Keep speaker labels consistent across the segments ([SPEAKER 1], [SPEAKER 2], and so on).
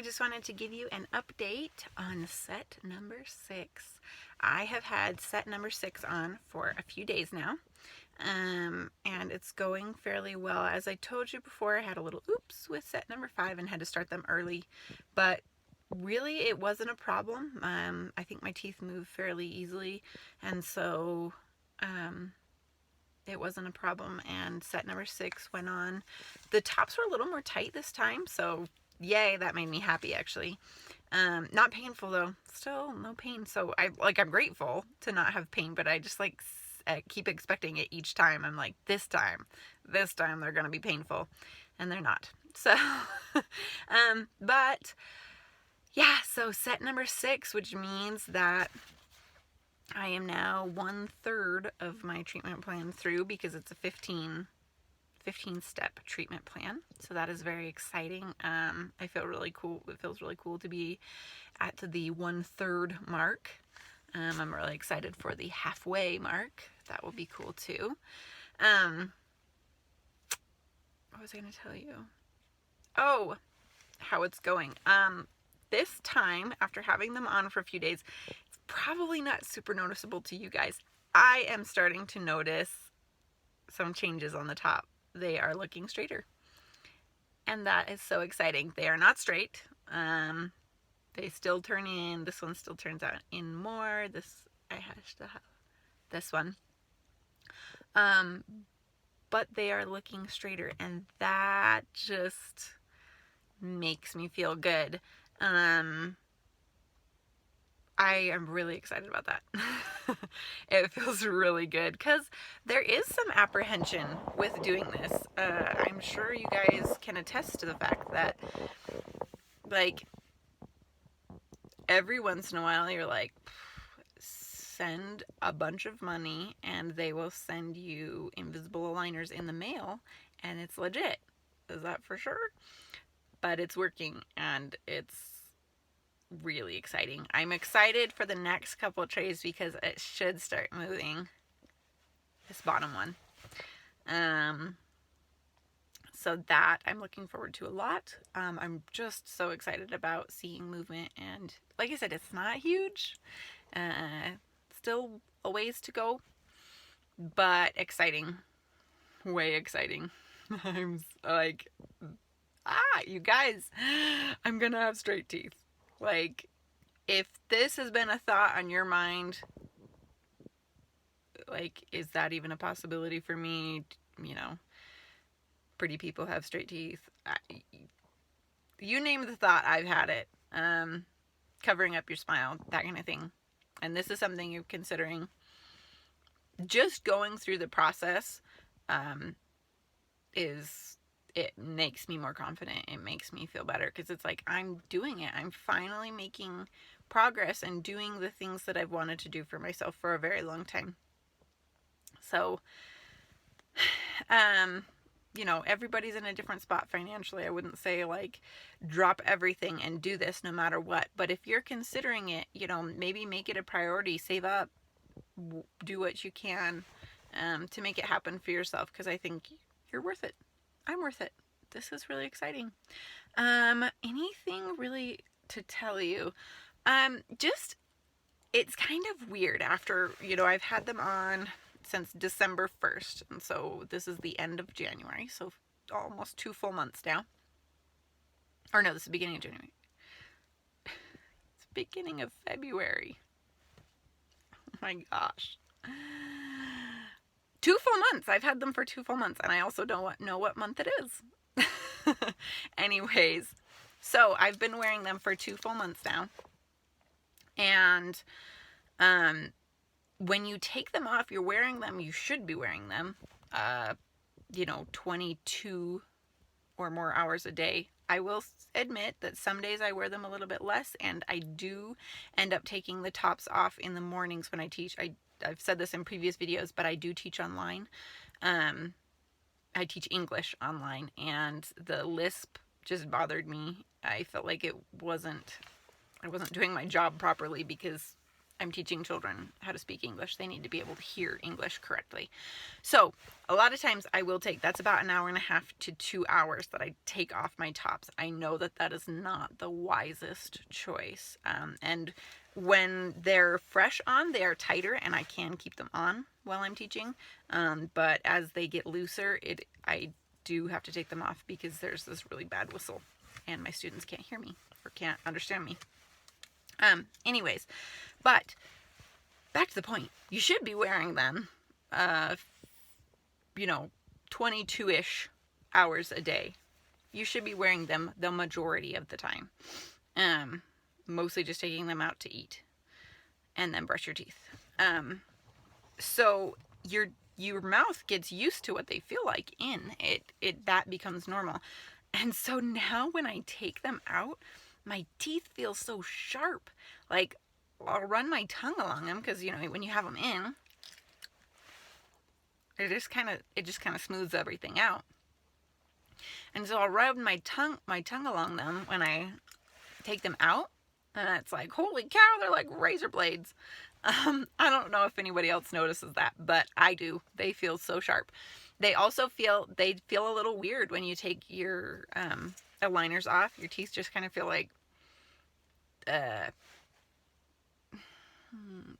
[SPEAKER 1] I just wanted to give you an update on set number 6. I have had set number 6 on for a few days now, and it's going fairly well. As I told you before, I had a little oops with set number 5 and had to start them early, but really it wasn't a problem. I think my teeth move fairly easily, and so it wasn't a problem, and set number 6 went on. The tops were a little more tight this time, so yay, that made me happy actually. Not painful though, still no pain, so I'm grateful to not have pain, but I just keep expecting it each time. I'm like, this time they're gonna be painful, and they're not. So but yeah, so set number 6, which means that I am now 1/3 of my treatment plan through, because it's a 15 step treatment plan. So that is very exciting. I feel really cool. It feels really cool to be at the 1/3 mark. I'm really excited for the halfway mark. That will be cool too. What was I going to tell you? Oh, how it's going. This time, after having them on for a few days, it's probably not super noticeable to you guys. I am starting to notice some changes on the top. They are looking straighter, and that is so exciting. They are not straight. They still turn in. This one still turns out in more. I have to have this one. But they are looking straighter, and that just makes me feel good. I am really excited about that. It feels really good, because there is some apprehension with doing this. I'm sure you guys can attest to the fact that, like, every once in a while you're like, send a bunch of money and they will send you invisible aligners in the mail, and it's legit. Is that for sure? But it's working, and it's really exciting. I'm excited for the next couple of trays, because it should start moving. This bottom one. So that I'm looking forward to a lot. I'm just so excited about seeing movement, and like I said, it's not huge. Still a ways to go, but exciting. Way exciting. I'm like, you guys, I'm gonna have straight teeth. Like, if this has been a thought on your mind, like, is that even a possibility for me? You know, pretty people have straight teeth. You name the thought, I've had it. Covering up your smile, that kind of thing. And this is something you're considering. Just going through the process it makes me more confident. It makes me feel better, because it's like, I'm doing it. I'm finally making progress and doing the things that I've wanted to do for myself for a very long time. So, you know, everybody's in a different spot financially. I wouldn't say, like, drop everything and do this no matter what. But if you're considering it, you know, maybe make it a priority. Save up. Do what you can to make it happen for yourself, because I think you're worth it. I'm worth it. This is really exciting. Anything really to tell you? Just, it's kind of weird after, you know, I've had them on since December 1st, and so this is the end of January, so almost 2 full months now. Or no, this is the beginning of January. It's beginning of February. Oh my gosh. 2 full months. I've had them for 2 full months, and I also don't know what month it is. Anyways, so I've been wearing them for 2 full months now. And when you take them off, you're wearing them, you should be wearing them, 22 or more hours a day. I will admit that some days I wear them a little bit less, and I do end up taking the tops off in the mornings when I teach. I've said this in previous videos, but I do teach online. I teach English online, and the lisp just bothered me. I felt like I wasn't doing my job properly, because I'm teaching children how to speak English. They need to be able to hear English correctly. So a lot of times I will take, that's about 1.5 to 2 hours that I take off my tops. I know that that is not the wisest choice. And when they're fresh on, they are tighter and I can keep them on while I'm teaching. But as they get looser, I do have to take them off because there's this really bad whistle and my students can't hear me or can't understand me. Anyways, but back to the point, you should be wearing them, 22-ish hours a day. You should be wearing them the majority of the time. Mostly just taking them out to eat and then brush your teeth. So your mouth gets used to what they feel like in it, that becomes normal. And so now when I take them out, my teeth feel so sharp. Like, I'll run my tongue along them because, when you have them in, it just kind of smooths everything out. And so I'll rub my tongue along them when I take them out, and it's like, holy cow, they're like razor blades. I don't know if anybody else notices that, but I do. They feel so sharp. They also feel a little weird when you take your aligners off. Your teeth just kind of feel like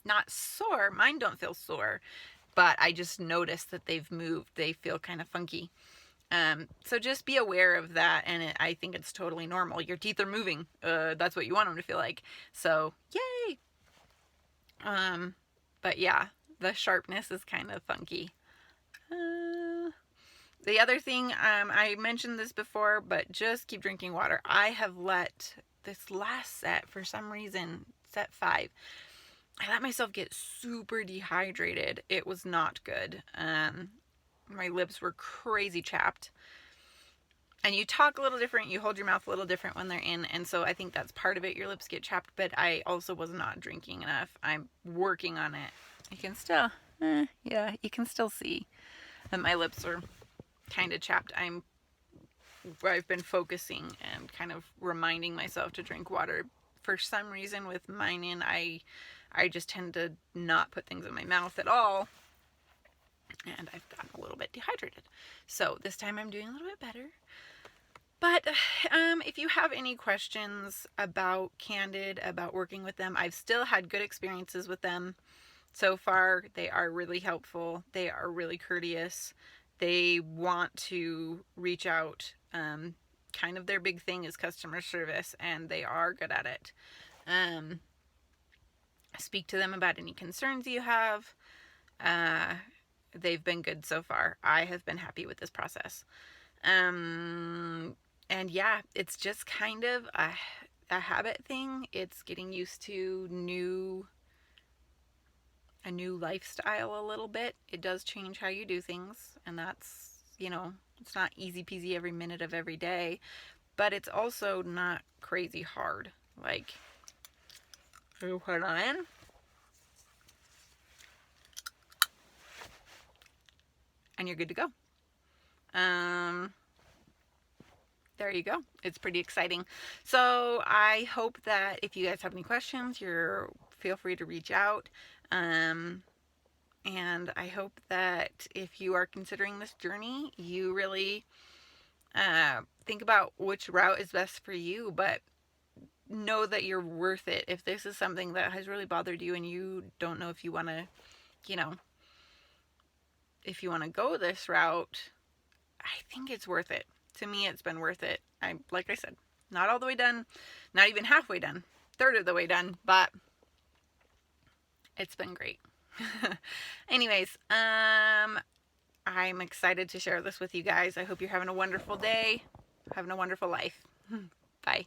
[SPEAKER 1] not sore. Mine don't feel sore, but I just noticed that they've moved. They feel kind of funky. So just be aware of that, and I think it's totally normal. Your teeth are moving. That's what you want them to feel like. So, yay! But yeah, the sharpness is kind of funky. The other thing, I mentioned this before, but just keep drinking water. I have let this last set, for some reason, set 5, I let myself get super dehydrated. It was not good. My lips were crazy chapped. And you talk a little different, you hold your mouth a little different when they're in, and so I think that's part of it. Your lips get chapped, but I also was not drinking enough. I'm working on it. You can still, you can still see that my lips are kind of chapped. I've been focusing and kind of reminding myself to drink water. For some reason with mine in, I just tend to not put things in my mouth at all. And I've gotten a little bit dehydrated. So this time I'm doing a little bit better. But if you have any questions about Candid, about working with them, I've still had good experiences with them so far. They are really helpful. They are really courteous. They want to reach out. Kind of their big thing is customer service, and they are good at it. Speak to them about any concerns you have. They've been good so far. I have been happy with this process. And yeah, it's just kind of a habit thing. It's getting used to a new lifestyle a little bit. It does change how you do things, and that's, it's not easy peasy every minute of every day, but it's also not crazy hard. Like, you put it on, and you're good to go. There you go. It's pretty exciting. So I hope that if you guys have any questions, feel free to reach out. And I hope that if you are considering this journey, you really think about which route is best for you, but know that you're worth it. If this is something that has really bothered you and you don't know if you want to, if you want to go this route, I think it's worth it. To me, it's been worth it. Like I said, not all the way done, not even halfway done, third of the way done, but it's been great. Anyways, I'm excited to share this with you guys. I hope you're having a wonderful day, having a wonderful life. Bye.